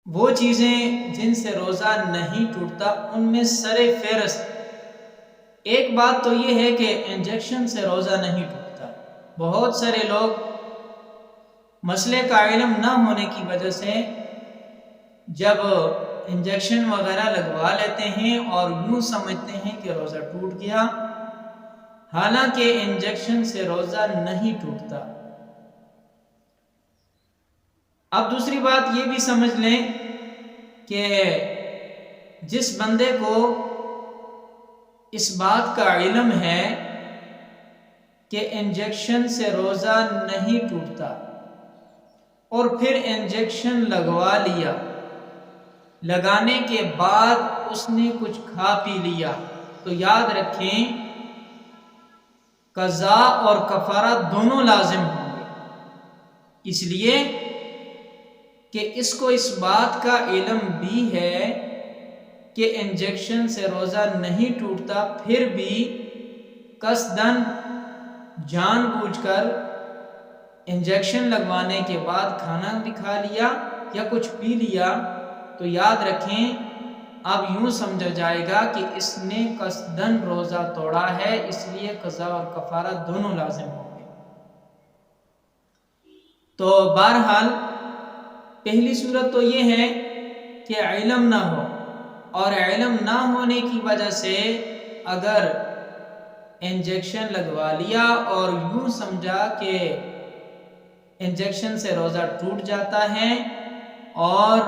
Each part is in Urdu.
وہ چیزیں جن سے روزہ نہیں ٹوٹتا ان میں سر فہرست ایک بات تو یہ ہے کہ انجیکشن سے روزہ نہیں ٹوٹتا۔ بہت سارے لوگ مسئلے کا علم نہ ہونے کی وجہ سے جب انجیکشن وغیرہ لگوا لیتے ہیں اور یوں سمجھتے ہیں کہ روزہ ٹوٹ گیا، حالانکہ انجیکشن سے روزہ نہیں ٹوٹتا۔ اب دوسری بات یہ بھی سمجھ لیں کہ جس بندے کو اس بات کا علم ہے کہ انجیکشن سے روزہ نہیں ٹوٹتا اور پھر انجیکشن لگوا لیا، لگانے کے بعد اس نے کچھ کھا پی لیا، تو یاد رکھیں قضا اور کفارہ دونوں لازم ہوں گے، اس لیے کہ اس کو اس بات کا علم بھی ہے کہ انجیکشن سے روزہ نہیں ٹوٹتا، پھر بھی قصداً جان بوجھ کر انجیکشن لگوانے کے بعد کھانا بھی کھا لیا یا کچھ پی لیا، تو یاد رکھیں اب یوں سمجھا جائے گا کہ اس نے قصداً روزہ توڑا ہے، اس لیے قضا اور کفارہ دونوں لازم ہوں گے۔ تو بہرحال پہلی صورت تو یہ ہے کہ علم نہ ہو، اور علم نہ ہونے کی وجہ سے اگر انجیکشن لگوا لیا اور یوں سمجھا کہ انجیکشن سے روزہ ٹوٹ جاتا ہے اور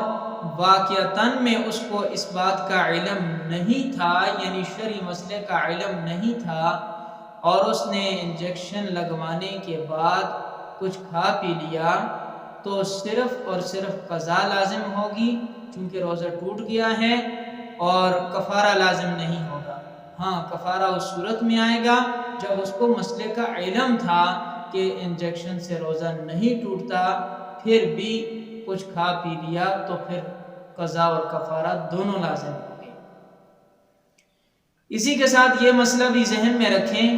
واقعتاً میں اس کو اس بات کا علم نہیں تھا، یعنی شرعی مسئلے کا علم نہیں تھا، اور اس نے انجیکشن لگوانے کے بعد کچھ کھا پی لیا، تو صرف اور صرف قضا لازم ہوگی چونکہ روزہ ٹوٹ گیا ہے، اور کفارہ لازم نہیں ہوگا۔ ہاں، کفارہ اس صورت میں آئے گا جب اس کو مسئلے کا علم تھا کہ انجیکشن سے روزہ نہیں ٹوٹتا، پھر بھی کچھ کھا پی لیا، تو پھر قضا اور کفارہ دونوں لازم ہوں گے۔ اسی کے ساتھ یہ مسئلہ بھی ذہن میں رکھیں